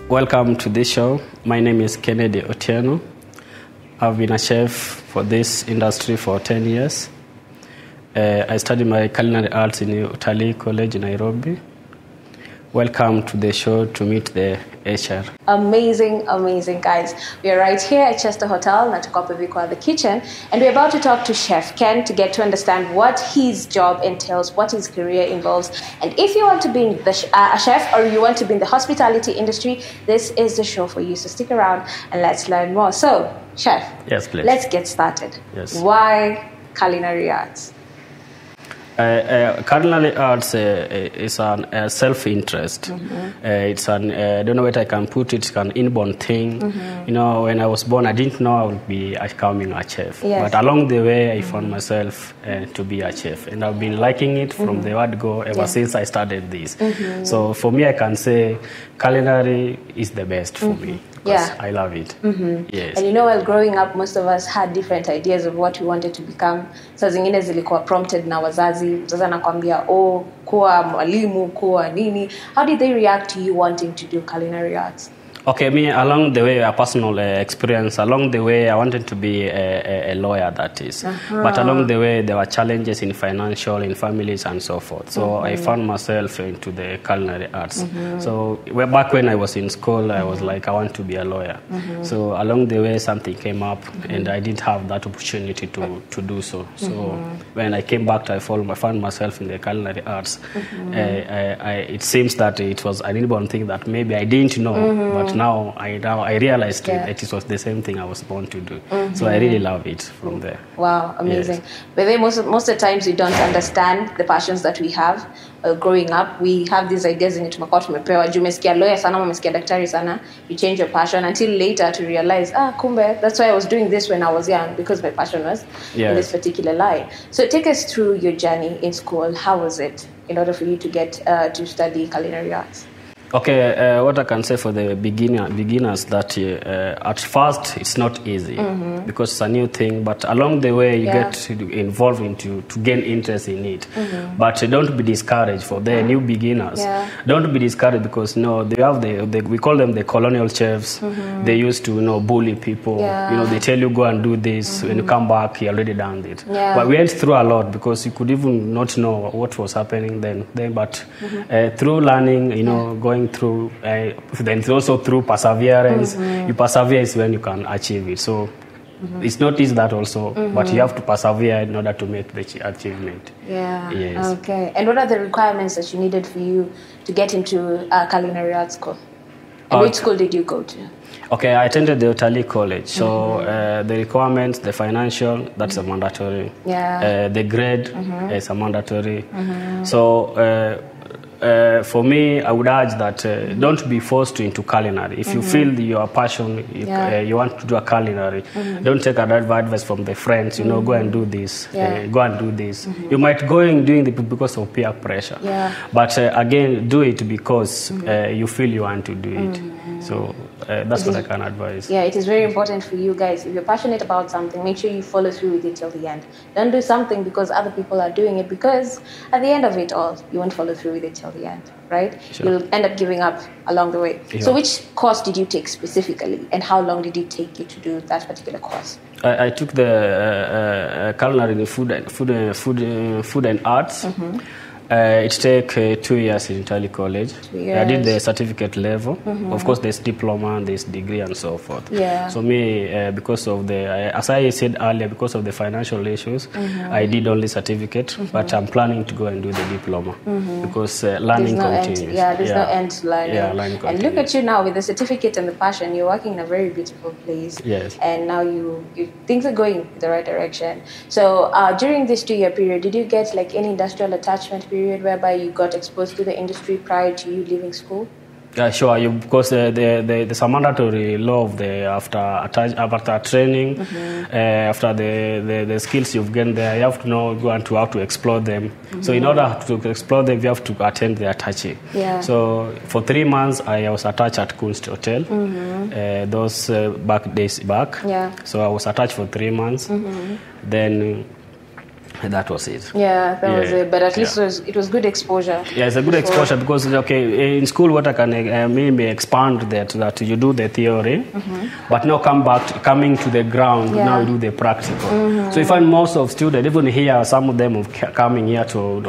Welcome to this show. My name is Kennedy Otieno. I've been a chef for this industry for 10 years. I studied my culinary arts in Culinary College in Nairobi. Welcome to the show to meet the HR. Amazing guys. We are right here at Chester Hotel, Natukope the kitchen, and we're about to talk to Chef Ken to get to understand what his job entails, what his career involves. And if you want to be a chef or you want to be in the hospitality industry, this is the show for you. So stick around and let's learn more. So, Chef. Yes, please. Let's get started. Yes. Why culinary arts? Culinary arts is a self-interest. Mm-hmm. It's an I don't know what I can put it. It's an inborn thing. Mm-hmm. You know, when I was born, I didn't know I would be becoming a chef. Yes. But along the way, I found myself to be a chef, and I've been liking it from the word go ever since I started this. Mm-hmm. So for me, I can say culinary is the best for me. Yeah. I love it. Mm-hmm. Yes. And you know, while growing up, most of us had different ideas of what we wanted to become. So zingine zilikuwa prompted na wazazi. Mzazi anakuambia, kuwa mwalimu, kuwa nini. How did they react to you wanting to do culinary arts? Okay, me, along the way, a personal experience, along the way, I wanted to be a lawyer, that is. Uh-huh. But along the way, there were challenges in financial, in families, and so forth. So I found myself into the culinary arts. So back when I was in school, I was like, I want to be a lawyer. So along the way, something came up, and I didn't have that opportunity to do so. So when I came back, I found myself in the culinary arts. It seems that it was an inborn thing that maybe I didn't know, but now I realized that it was the same thing I was born to do. So I really love it from there. Wow, amazing. Yes. But then most of the times we don't understand the passions that we have. Growing up, we have these ideas in tumekuwa tumepewa. Juu umesikia lawyer sana, umesikia daktari sana, you change your passion until later to realize, kumbe, that's why I was doing this when I was young, because my passion was in this particular line. So take us through your journey in school. How was it in order for you to get to study culinary arts? Okay, what I can say for the beginners that at first it's not easy because it's a new thing, but along the way you get involved into to gain interest in it. But don't be discouraged for the new beginners. Don't be discouraged because they have we call them the colonial chefs. They used to bully people. They tell you go and do this. When you come back, you already done it. But we went through a lot because you could even not know what was happening then. But through learning, going through, then also through perseverance. You persevere is when you can achieve it. So it's not easy that also, but you have to persevere in order to make the achievement. Yeah. Yes. Okay. And what are the requirements that you needed for you to get into culinary arts school? And which school did you go to? Okay, I attended the Culinary College. So the requirements, the financial, that's a mandatory. The grade is a mandatory. So for me, I would urge that don't be forced into culinary. If you feel your passion, you want to do a culinary, don't take advice from the friends. Go and do this. Go and do this. You might go in doing it because of peer pressure. But again, do it because you feel you want to do it. So that's what I can advise. Yeah, it is very important for you guys. If you're passionate about something, make sure you follow through with it till the end. Don't do something because other people are doing it, because at the end of it all, you won't follow through with it till the end, right? Sure. You'll end up giving up along the way. So which course did you take specifically, and how long did it take you to do that particular course? I took the culinary in food and arts. It took 2 years in Culinary College. 2 years. I did the certificate level. Of course, there's diploma, there's degree, and so forth. So me, because of as I said earlier, because of the financial issues, I did only certificate. But I'm planning to go and do the diploma because learning continues. There's no end to learning. Learning continues. And look at you now with the certificate and the passion. You're working in a very beautiful place. Yes. And now things are going in the right direction. So during this 2-year period, did you get like any industrial attachment period whereby you got exposed to the industry prior to you leaving school? Yeah, sure. Because there's a mandatory law of after training, after the skills you've gained there, you have to know how to explore them. So in order to explore them, you have to attend the attaché. So for 3 months, I was attached at Kunst Hotel. Those days back. So I was attached for 3 months. Then And that was it. Yeah, that was it. But at least it was good exposure. Yeah, it's a good exposure because, okay, in school, what I can maybe expand that you do the theory, but now coming to the ground, now you do the practical. So you find most of students, even here, some of them coming here to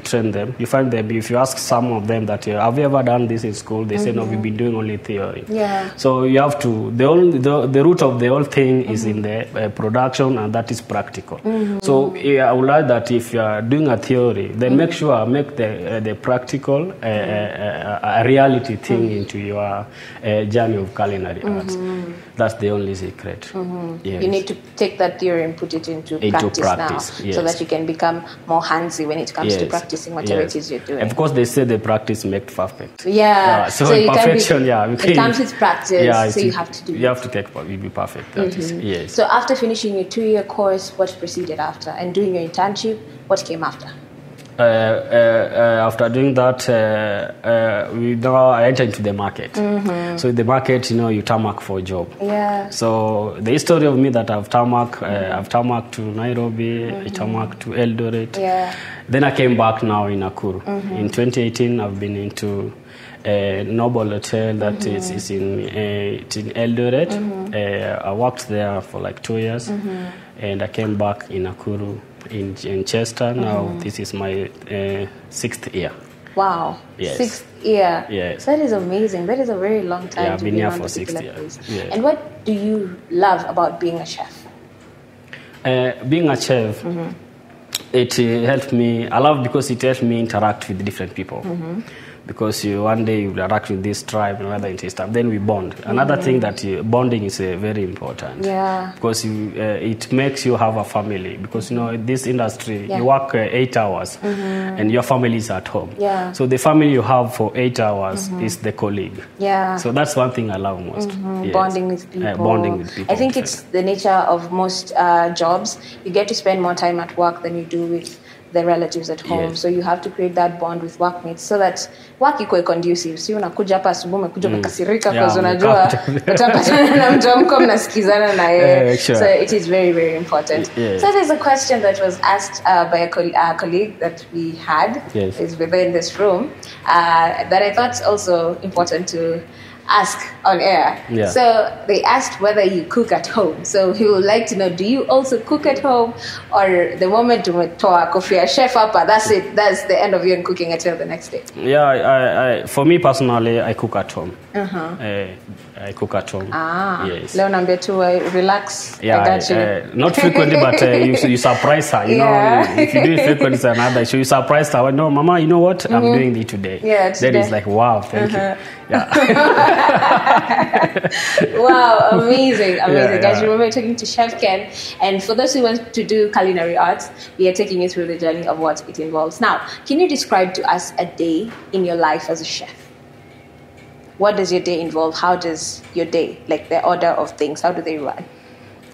train them. You find them, if you ask some of them that, have you ever done this in school? They say, no, we've been doing only theory. Yeah. So you have to, the root of the whole thing is in the production, and that is practical. So I would like that if you are doing a theory, then make the practical a reality thing into your journey of culinary arts. That's the only secret. Yes. You need to take that theory and put it into practice now, so that you can become more handsy when it comes to practicing whatever it is you're doing. And of course, they say the practice makes perfect. Yeah. So perfection, it comes with practice. So you have to do. You have to be perfect. That is, yes. So after finishing your 2-year course, what proceeded after? And doing your internship, what came after? After doing that, I entered into the market. So in the market, you tarmac for a job. Yeah. So the history of me that I've tarmac to Nairobi, I tarmac to Eldoret. Yeah. Then I came back now in Nakuru. In 2018, I've been into a Noble Hotel that is in Eldoret. I worked there for like 2 years, and I came back in Nakuru in Chester. Now this is my 6th year. Wow. Yes. 6th year. Yes. That is amazing. That is a very long time I've to been be here on for 6 years. Yes. And what do you love about being a chef? Being a chef, it helped me. I love because it helped me interact with different people. Because one day you interact with this tribe, another in this tribe, then we bond. Another thing that bonding is very important. Yeah. Because it makes you have a family. Because this industry, you work 8 hours, and your family is at home. Yeah. So the family you have for 8 hours is the colleague. Yeah. So that's one thing I love most. Yes. Bonding with people. Bonding with people. I think it's the nature of most jobs. You get to spend more time at work than you do with the relatives at home. Yes. So you have to create that bond with workmates so that work iko conducive. Si unakuja hapa asubuhi umekuja umekasirika because unajua utapatana na mtu wako mnasikizana na yeye. So it is very, very important. Yes. So there's a question that was asked by a colleague that we had is within this room that I thought also important to ask on air. Yeah. So they asked whether you cook at home. So he would like to know, do you also cook at home, or the moment umetoa kofia chef up, that's it, that's the end of you and cooking until the next day? Yeah, for me personally, I cook at home. I cook at home. Yes. Leo naambia tu relax. Yeah, I got you. not frequently, but you surprise her. You know, if you do it frequently, it's another issue. You surprise her. No, Mama, you know what? I'm doing it today. Yeah, today. Then it's like, wow, thank you. Yeah. Wow, amazing. Yeah. Guys, remember talking to Chef Ken, and for those who want to do culinary arts, we are taking you through the journey of what it involves. Now, can you describe to us a day in your life as a chef? What does your day involve? How does your day, like the order of things, how do they run?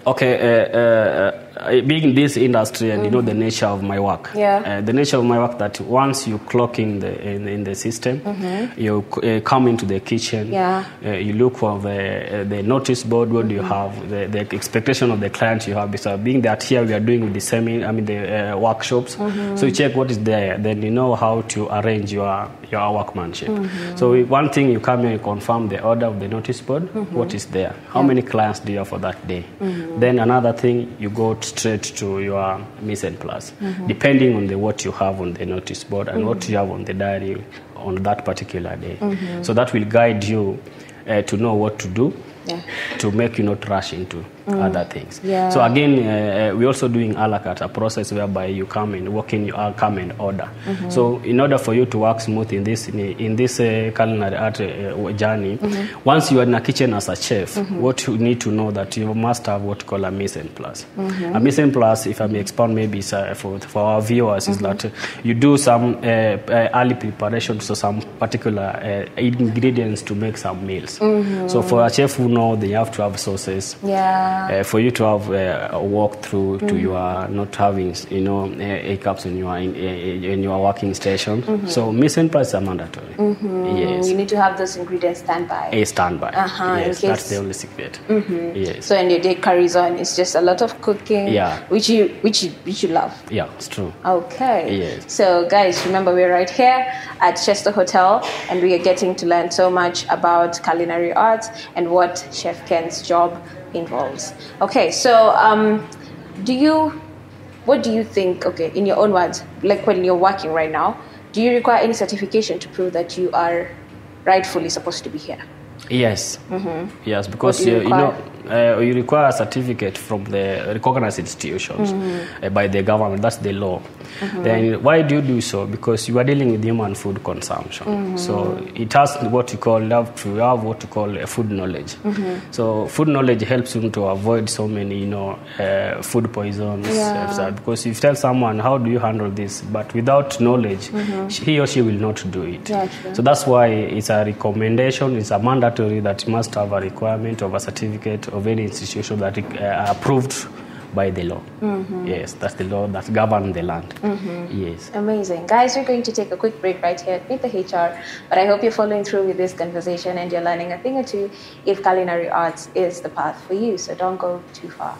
Okay, being in this industry and the nature of my work. Yeah. The nature of my work that once you clock in the system, you come into the kitchen. Yeah. You look for the notice board. What do you have? The expectation of the client you have. So being that here we are doing with the workshops. So you check what is there. Then you know how to arrange your workmanship. So one thing you come here, you confirm the order of the notice board. What is there? How many clients do you have for that day? Then another thing, you go straight to your mise en place, depending on what you have on the notice board and what you have on the diary on that particular day. So that will guide you to know what to do, to make you not rush into other things. Yeah. So again, we're also doing a la carte, a process whereby you come and walk in, you come and order. So in order for you to work smooth in this culinary art journey, once you are in a kitchen as a chef, what you need to know that you must have what called a mise en place. A mise en place, if I may expound maybe for our viewers, is that you do some early preparation, so some particular ingredients to make some meals. So for a chef who know, they have to have sauces. Yeah. for you to have a walkthrough to your not having, hiccups in your working station. So mise en place are mandatory. Yes. You need to have those ingredients standby. A standby. Yes, in that's case. the only secret. Yes. So and your day carries on. It's just a lot of cooking. Yeah. Which you love. Yeah, it's true. Okay. Yes. So guys, remember we're right here at Chester Hotel, and we are getting to learn so much about culinary arts and what Chef Ken's job involves. Okay, so what do you think, okay, in your own words, like when you're working right now, do you require any certification to prove that you are rightfully supposed to be here? Yes. Yes, because you require a certificate from the recognized institutions by the government. That's the law. Then why do you do so? Because you are dealing with human food consumption. So it has what you have what you call a food knowledge. So food knowledge helps you to avoid so many food poisons. Because if you tell someone how do you handle this, but without knowledge, he or she will not do it. So that's why it's a recommendation. It's a mandatory that you must have a requirement of a certificate of any institution that are approved by the law. Yes, that's the law that governs the land. Yes. Amazing. Guys, we're going to take a quick break right here with the HR, but I hope you're following through with this conversation and you're learning a thing or two if culinary arts is the path for you, so don't go too far.